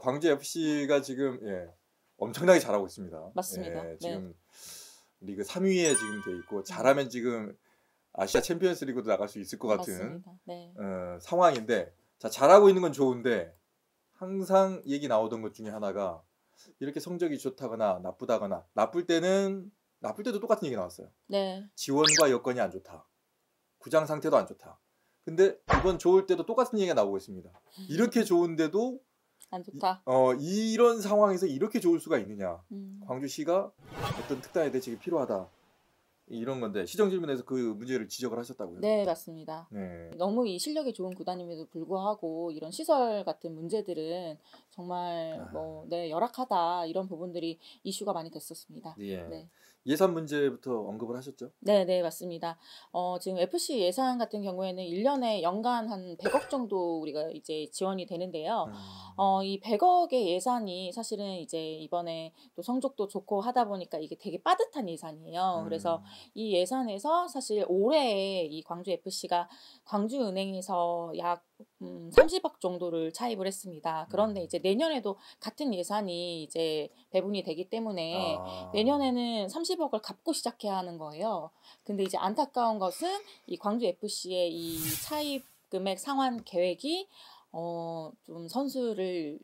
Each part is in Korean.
광주 FC가 지금 엄청나게 잘하고 있습니다. 맞습니다. 지금 리그 3위에 지금 돼 있고 잘하면 지금 아시아 챔피언스 리그도 나갈 수 있을 것 같은 상황인데 자, 잘하고 있는 건 좋은데 항상 얘기 나오던 것 중에 하나가 이렇게 성적이 좋다거나 나쁘다거나 나쁠 때도 똑같은 얘기 나왔어요. 지원과 여건이 안 좋다. 구장 상태도 안 좋다. 근데 이번 좋을 때도 똑같은 얘기가 나오고 있습니다. 이렇게 좋은데도 안 좋다. 이런 상황에서 이렇게 좋을 수가 있느냐. 광주시가 어떤 특단의 대책이 필요하다. 이런 건데 시정질문에서 그 문제를 지적을 하셨다고요? 네, 맞습니다. 너무 이 실력이 좋은 구단임에도 불구하고 이런 시설 같은 문제들은 정말 열악하다 이런 부분들이 이슈가 많이 됐었습니다. 예산 문제부터 언급을 하셨죠? 네, 맞습니다. 지금 FC 예산 같은 경우에는 1년에 연간 한 100억 정도 우리가 이제 지원이 되는데요. 이 100억의 예산이 사실은 이제 이번에 또 성적도 좋고 하다 보니까 이게 되게 빠듯한 예산이에요. 그래서 이 예산에서 사실 올해 이 광주 FC가 광주은행에서 약 30억 정도를 차입을 했습니다. 그런데 이제 내년에도 같은 예산이 이제 배분이 되기 때문에 내년에는 30억을 갚고 시작해야 하는 거예요. 근데 이제 안타까운 것은 이 광주 FC의 이 차입 금액 상환 계획이 좀 선수를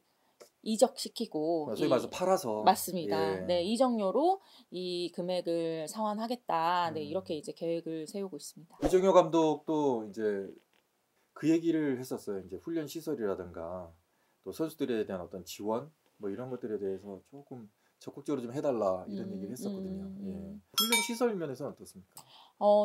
이적시키고 소위 말해서 팔아서 맞습니다. 이적료로 이 금액을 상환하겠다. 이렇게 이제 계획을 세우고 있습니다. 이정효 감독도 이제 그 얘기를 했었어요. 이제 훈련 시설이라든가 또 선수들에 대한 어떤 지원 뭐 이런 것들에 대해서 조금 적극적으로 좀 해달라 이런 얘기를 했었거든요. 훈련 시설 면에서는 어떻습니까?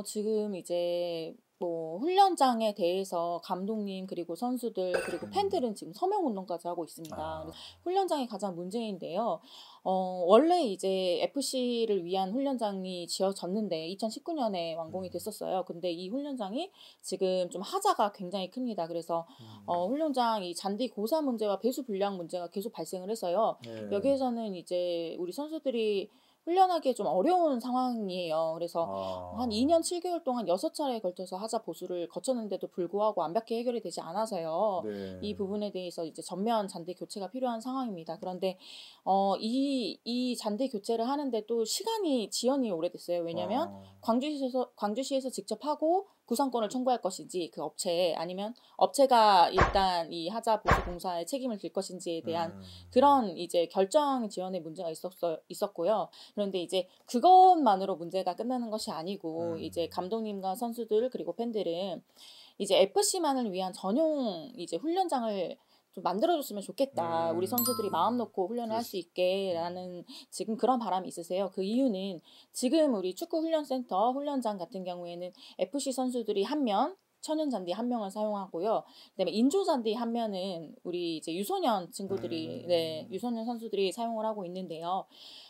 지금 이제 뭐 훈련장에 대해서 감독님 그리고 선수들 그리고 팬들은 지금 서명 운동까지 하고 있습니다. 훈련장이 가장 문제인데요. 원래 이제 FC를 위한 훈련장이 지어졌는데 2019년에 완공이 됐었어요. 근데 이 훈련장이 지금 좀 하자가 굉장히 큽니다. 그래서 훈련장 이 잔디 고사 문제와 배수 불량 문제가 계속 발생을 해서요. 여기에서는 이제 우리 선수들이 훈련하기에 좀 어려운 상황이에요. 그래서 한 2년 7개월 동안 6차례에 걸쳐서 하자 보수를 거쳤는데도 불구하고 완벽히 해결이 되지 않아서요. 이 부분에 대해서 이제 전면 잔디 교체가 필요한 상황입니다. 그런데 이 잔디 교체를 하는데 또 지연이 오래됐어요. 왜냐하면 광주시에서 직접 하고 구상권을 청구할 것인지 그 업체에 아니면 업체가 일단 이 하자 보수 공사에 책임을 질 것인지에 대한 그런 이제 결정 지연의 문제가 있었고요. 그런데 이제 그것만으로 문제가 끝나는 것이 아니고 이제 감독님과 선수들 그리고 팬들은 이제 FC만을 위한 전용 이제 훈련장을 좀 만들어줬으면 좋겠다. 우리 선수들이 마음 놓고 훈련을 할 수 있게라는 지금 그런 바람이 있으세요. 그 이유는 지금 우리 축구훈련센터 훈련장 같은 경우에는 FC 선수들이 한 면, 천연잔디 한 명을 사용하고요. 그다음에 인조잔디 한 면은 우리 이제 유소년 친구들이, 유소년 선수들이 사용을 하고 있는데요.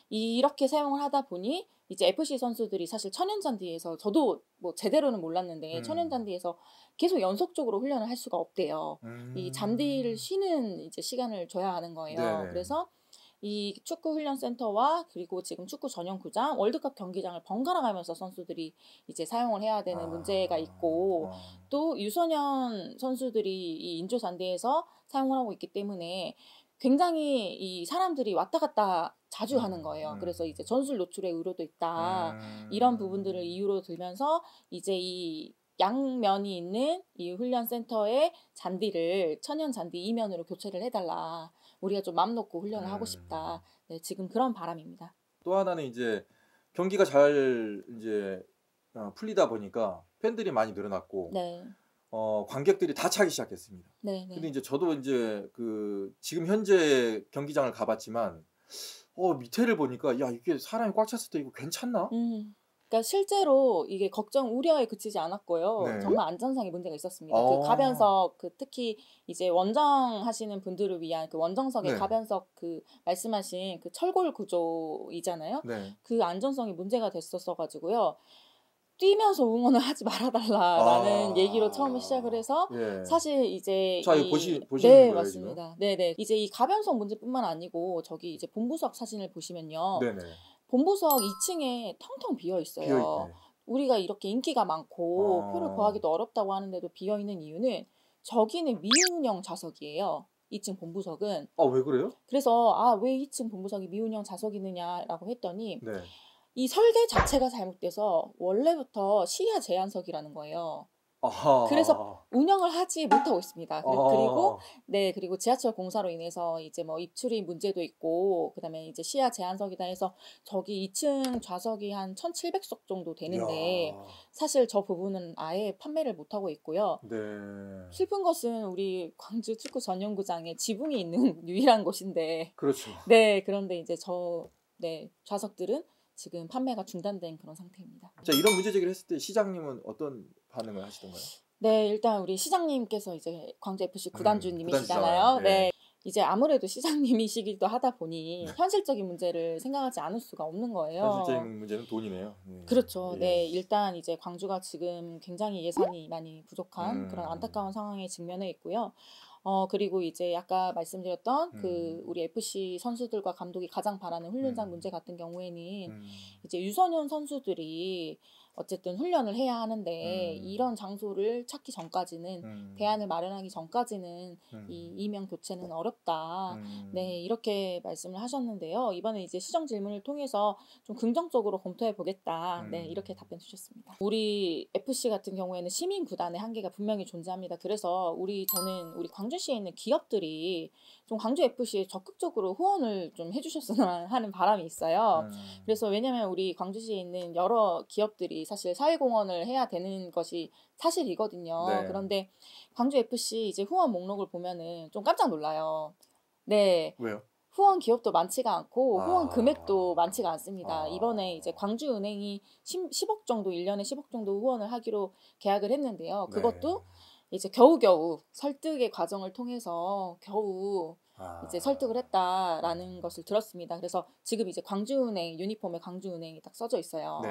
이렇게 사용을 하다 보니 이제 FC 선수들이 사실 천연잔디에서 저도 뭐 제대로는 몰랐는데 천연잔디에서 계속 연속적으로 훈련을 할 수가 없대요. 이 잔디를 쉬는 이제 시간을 줘야 하는 거예요. 그래서 이 축구훈련센터와 그리고 지금 축구 전용구장, 월드컵 경기장을 번갈아 가면서 선수들이 이제 사용을 해야 되는 문제가 있고 또 유소년 선수들이 이 인조잔디에서 사용을 하고 있기 때문에 굉장히 이 사람들이 왔다 갔다 자주 하는 거예요. 그래서 이제 전술 노출의 우려도 있다. 이런 부분들을 이유로 들면서 이제 이 양면이 있는 이 훈련센터의 잔디를 천연 잔디 이면으로 교체를 해달라. 우리가 좀 마음 놓고 훈련을 하고 싶다. 지금 그런 바람입니다. 또 하나는 이제 경기가 잘 이제 풀리다 보니까 팬들이 많이 늘어났고 관객들이 다 차기 시작했습니다. 근데 이제 저도 이제 그 지금 현재 경기장을 가봤지만 밑에를 보니까 야 이게 사람이 꽉 찼을 때 이거 괜찮나? 그러니까 실제로 이게 걱정 우려에 그치지 않았고요. 정말 안전상의 문제가 있었습니다. 그 가변석 특히 이제 원정 하시는 분들을 위한 그 원정석의 가변석 그 말씀하신 그 철골 구조이잖아요. 그 안전성이 문제가 됐었어 가지고요. 뛰면서 응원을 하지 말아달라라는 얘기로 처음에 시작을 해서 사실 이제 자, 이거 보시는 거예요, 맞습니다. 네네. 이제 이 가변석 문제뿐만 아니고 저기 이제 본부석 사진을 보시면요. 본부석 2층에 텅텅 비어 있어요. 우리가 이렇게 인기가 많고 표를 구하기도 어렵다고 하는데도 비어 있는 이유는 저기는 미운영 좌석이에요. 2층 본부석은. 왜 그래요? 그래서 왜 2층 본부석이 미운형 좌석이느냐라고 했더니 네. 이 설계 자체가 잘못돼서 원래부터 시야 제한석이라는 거예요. 아하. 그래서 운영을 하지 못하고 있습니다. 그리고 지하철 공사로 인해서 이제 뭐 입출입 문제도 있고, 그다음에 이제 시야 제한석이다 해서 저기 2층 좌석이 한 1,700석 정도 되는데 이야. 사실 저 부분은 아예 판매를 못 하고 있고요. 네. 슬픈 것은 우리 광주 축구 전용구장에 지붕이 있는 유일한 곳인데, 그렇죠. 네, 그런데 이제 좌석들은 지금 판매가 중단된 그런 상태입니다. 자, 이런 문제 제기를 했을 때 시장님은 어떤 반응을 하시던가요? 네, 일단 우리 시장님께서 이제 광주 FC 구단주님이시잖아요. 구단주잖아요. 네. 이제 아무래도 시장님이시기도 하다 보니 현실적인 문제를 생각하지 않을 수가 없는 거예요. 현실적인 문제는 돈이네요. 그렇죠. 예. 네, 일단 이제 광주가 지금 굉장히 예산이 많이 부족한 그런 안타까운 상황에 직면해 있고요. 그리고 이제 아까 말씀드렸던 그 우리 FC 선수들과 감독이 가장 바라는 훈련장 문제 같은 경우에는 이제 유소년 선수들이 어쨌든 훈련을 해야 하는데 이런 장소를 찾기 전까지는 대안을 마련하기 전까지는 이 이명 교체는 어렵다. 네, 이렇게 말씀을 하셨는데요. 이번에 이제 시정 질문을 통해서 좀 긍정적으로 검토해 보겠다. 네, 이렇게 답변 주셨습니다. 우리 FC 같은 경우에는 시민 구단의 한계가 분명히 존재합니다. 그래서 저는 우리 광주시에 있는 기업들이 좀 광주 FC에 적극적으로 후원을 좀 해주셨으면 하는 바람이 있어요. 그래서 왜냐하면 우리 광주시에 있는 여러 기업들이 사실 사회공헌을 해야 되는 것이 사실이거든요. 네. 그런데 광주 FC 이제 후원 목록을 보면은 좀 깜짝 놀라요. 네. 왜요? 후원 기업도 많지가 않고 후원 금액도 많지가 않습니다. 이번에 이제 광주은행이 10억 정도 1년에 10억 정도 후원을 하기로 계약을 했는데요. 그것도 이제 겨우겨우 설득의 과정을 통해서 겨우 이제 설득을 했다라는 것을 들었습니다. 그래서 지금 이제 광주은행 유니폼에 광주은행이 딱 써져 있어요. 네.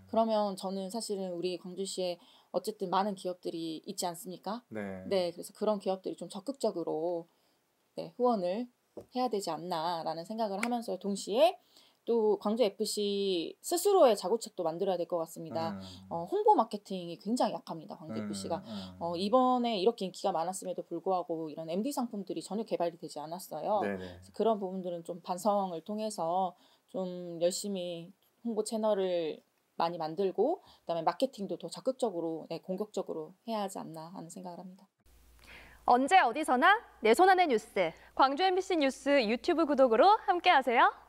그러면 저는 사실은 우리 광주시에 어쨌든 많은 기업들이 있지 않습니까? 네, 그래서 그런 기업들이 좀 적극적으로 후원을 해야 되지 않나라는 생각을 하면서 동시에 또 광주 FC 스스로의 자구책도 만들어야 될 것 같습니다. 홍보 마케팅이 굉장히 약합니다. 광주 FC가 이번에 이렇게 인기가 많았음에도 불구하고 이런 MD 상품들이 전혀 개발이 되지 않았어요. 그래서 그런 부분들은 좀 반성을 통해서 좀 열심히 홍보 채널을 많이 만들고 그다음에 마케팅도 더 적극적으로 공격적으로 해야 하지 않나 하는 생각을 합니다. 언제 어디서나 내 손 안의 뉴스. 광주 MBC 뉴스 유튜브 구독으로 함께하세요.